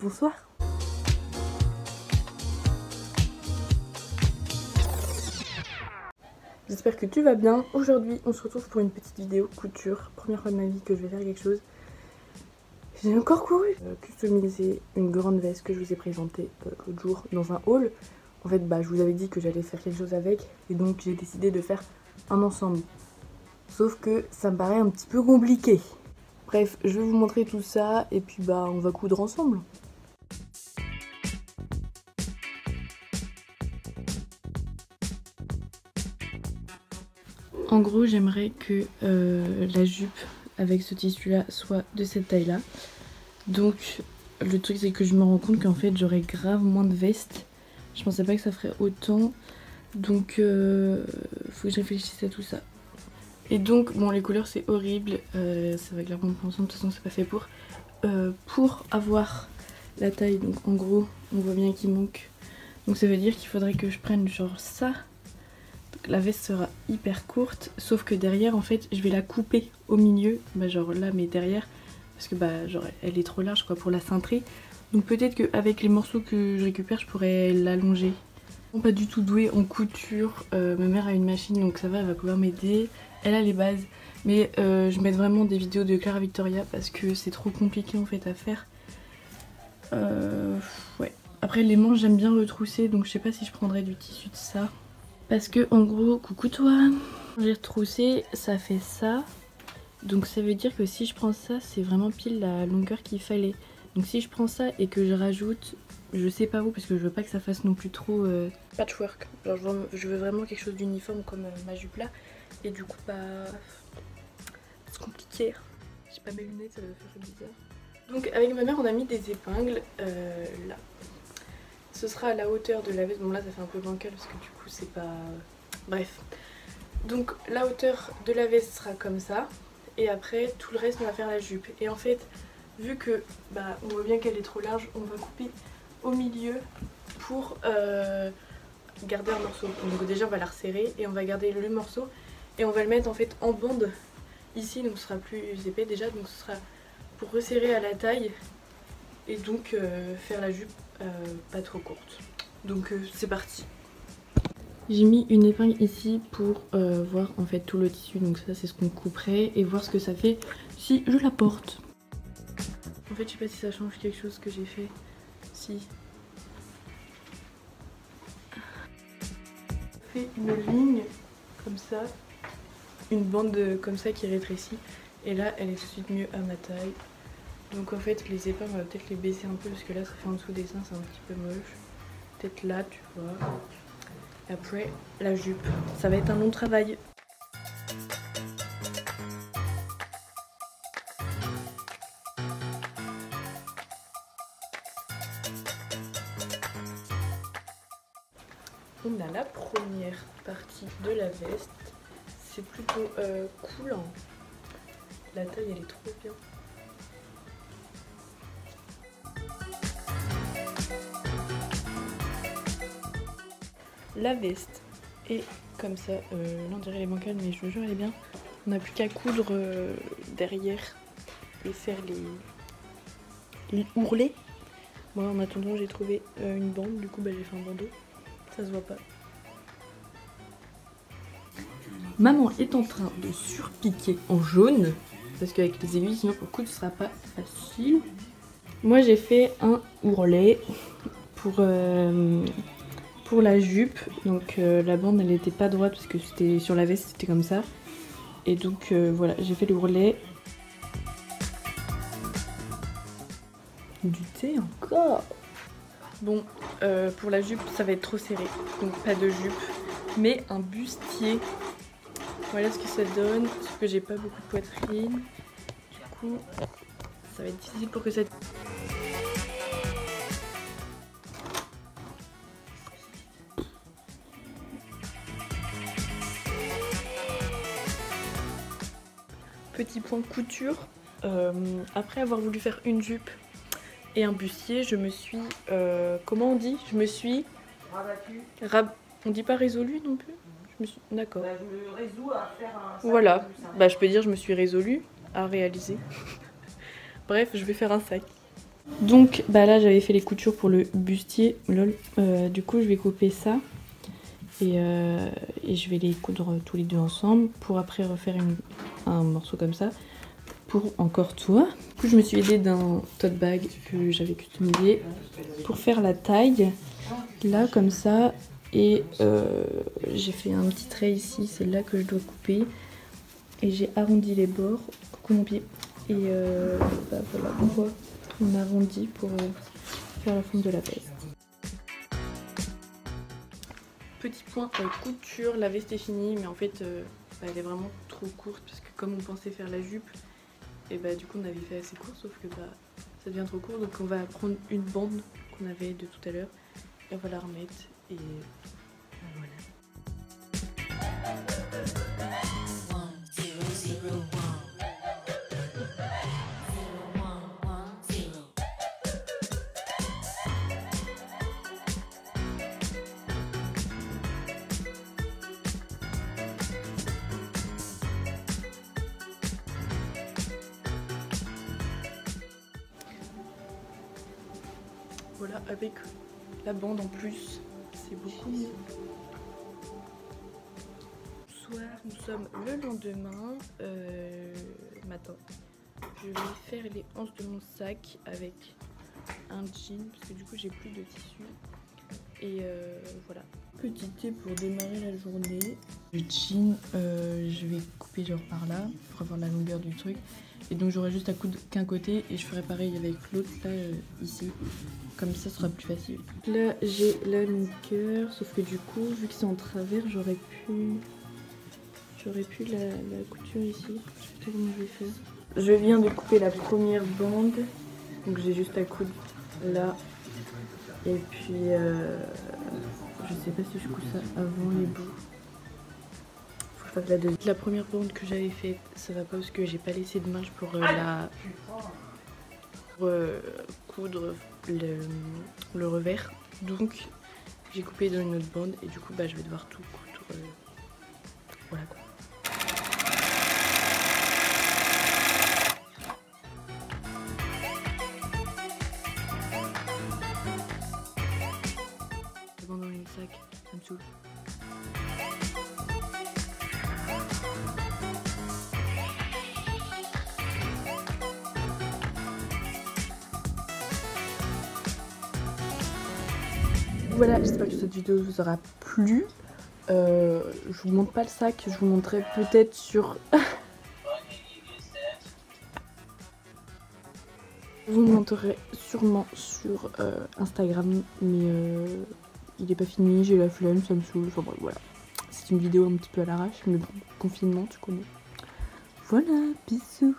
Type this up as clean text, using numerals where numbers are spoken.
Bonsoir. J'espère que tu vas bien. Aujourd'hui, on se retrouve pour une petite vidéo couture. Première fois de ma vie que je vais faire quelque chose. J'ai encore couru. Customiser une grande veste que je vous ai présentée l'autre jour dans un haul. En fait, je vous avais dit que j'allais faire quelque chose avec. Et donc, j'ai décidé de faire un ensemble. Sauf que ça me paraît un petit peu compliqué. Bref, je vais vous montrer tout ça. Et puis, on va coudre ensemble. En gros, j'aimerais que la jupe avec ce tissu là soit de cette taille là. Donc le truc c'est que je me rends compte qu'en fait j'aurais grave moins de vestes. Je pensais pas que ça ferait autant. Donc faut que je réfléchisse à tout ça. Et donc bon, les couleurs c'est horrible, ça va clairement pas ensemble, de toute façon c'est pas fait pour. Pour avoir la taille, donc en gros on voit bien qu'il manque. Donc ça veut dire qu'il faudrait que je prenne genre ça. La veste sera hyper courte, sauf que derrière en fait je vais la couper au milieu, genre là mais derrière, parce que genre elle est trop large quoi pour la cintrer. Donc peut-être qu'avec les morceaux que je récupère je pourrais l'allonger. Bon, pas du tout douée en couture, ma mère a une machine donc ça va, elle va pouvoir m'aider, elle a les bases. Mais je mets vraiment des vidéos de Clara Victoria parce que c'est trop compliqué en fait à faire. Ouais. Après les manches j'aime bien retrousser, donc je sais pas si je prendrais du tissu de ça. Parce que en gros, coucou toi, j'ai retroussé, ça fait ça. Donc ça veut dire que si je prends ça, c'est vraiment pile la longueur qu'il fallait. Donc si je prends ça et que je rajoute, je sais pas où, parce que je veux pas que ça fasse non plus trop patchwork. Genre je veux vraiment quelque chose d'uniforme comme ma jupe là. Et du coup c'est compliqué. J'ai pas mes lunettes, ça va faire bizarre. Donc avec ma mère on a mis des épingles là. Ce sera à la hauteur de la veste. Bon là ça fait un peu bancal parce que du coup c'est pas... Bref. Donc la hauteur de la veste sera comme ça. Et après tout le reste on va faire la jupe. Et en fait vu que on voit bien qu'elle est trop large, on va couper au milieu pour garder un morceau. Donc déjà on va la resserrer et on va garder le morceau. Et on va le mettre en fait en bande ici. Donc ce sera plus épais déjà. Donc ce sera pour resserrer à la taille. Et donc faire la jupe pas trop courte. Donc c'est parti. J'ai mis une épingle ici pour voir en fait tout le tissu. Donc ça c'est ce qu'on couperait et voir ce que ça fait si je la porte. En fait je sais pas si ça change quelque chose que j'ai fait. Si. Je fais une ligne comme ça. Une bande comme ça qui rétrécit. Et là elle est tout de suite mieux à ma taille. Donc en fait les épingles on va peut-être les baisser un peu parce que là ça fait en dessous des seins, c'est un petit peu moche. Peut-être là tu vois. Et après la jupe, ça va être un long travail. On a la première partie de la veste. C'est plutôt coulant. La taille elle est trop bien. La veste est comme ça, là on dirait les bancales mais je vous jure elle est bien. On n'a plus qu'à coudre derrière et faire les ourlets. Moi en attendant j'ai trouvé une bande, du coup j'ai fait un bandeau, ça se voit pas. Maman est en train de surpiquer en jaune, parce qu'avec les aiguilles sinon pour coudre ce sera pas facile. Moi j'ai fait un ourlet pour la jupe, donc la bande elle était pas droite parce que c'était sur la veste c'était comme ça. Et donc voilà, j'ai fait le ourlet. Du thé encore. Bon, pour la jupe ça va être trop serré, donc pas de jupe, mais un bustier. Voilà ce que ça donne, sauf que j'ai pas beaucoup de poitrine. Du coup, ça va être difficile pour que ça... Petit point couture, après avoir voulu faire une jupe et un bustier, je me suis... comment on dit? Je me suis... Rabattu. On dit pas résolu non plus? Je me suis... D'accord. Je me résous à faire un... Voilà, je peux dire je me suis résolue à réaliser. Bref, je vais faire un sac. Donc bah là j'avais fait les coutures pour le bustier, lol. Du coup je vais couper ça et je vais les coudre tous les deux ensemble pour après refaire un morceau comme ça pour encore toi. Du coup je me suis aidée d'un tote bag que j'avais customisé pour faire la taille là comme ça et j'ai fait un petit trait ici, c'est là que je dois couper et j'ai arrondi les bords. Coucou mon pied. Et bah voilà pourquoi on arrondit pour faire la forme de la veste. Petit point couture, la veste est finie mais en fait bah, elle est vraiment trop courte parce que comme on pensait faire la jupe et bah du coup on avait fait assez court sauf que bah ça devient trop court donc on va prendre une bande qu'on avait de tout à l'heure et on va la remettre et voilà. Voilà, avec la bande en plus, c'est beaucoup mieux. Bonsoir, nous sommes le lendemain matin. Je vais faire les hanches de mon sac avec un jean parce que du coup j'ai plus de tissu. Et voilà. Petit thé pour démarrer la journée. Le jean, je vais couper genre par là pour avoir la longueur du truc. Et donc j'aurai juste à coudre qu'un côté et je ferai pareil avec l'autre là ici. Comme ça sera plus facile. Là j'ai la longueur, sauf que du coup vu que c'est en travers j'aurais pu la couture ici. Je sais pas comment je vais faire. Je viens de couper la première bande, donc j'ai juste à coudre là. Et puis je sais pas si je couds ça avant les bouts. Faut que je fasse la deuxième. La première bande que j'avais faite, ça va pas parce que j'ai pas laissé de marge pour coudre le revers. Donc j'ai coupé dans une autre bande et du coup bah je vais devoir tout coudre. Voilà quoi. Dans une sac, ça me saoule. Voilà, j'espère que cette vidéo vous aura plu. Je vous montre pas le sac, je vous montrerai peut-être sur... Je vous le montrerai sûrement sur Instagram, mais il est pas fini, j'ai la flemme, ça me saoule, enfin bon, voilà. C'est une vidéo un petit peu à l'arrache, mais bon, confinement, tu connais. Voilà, bisous.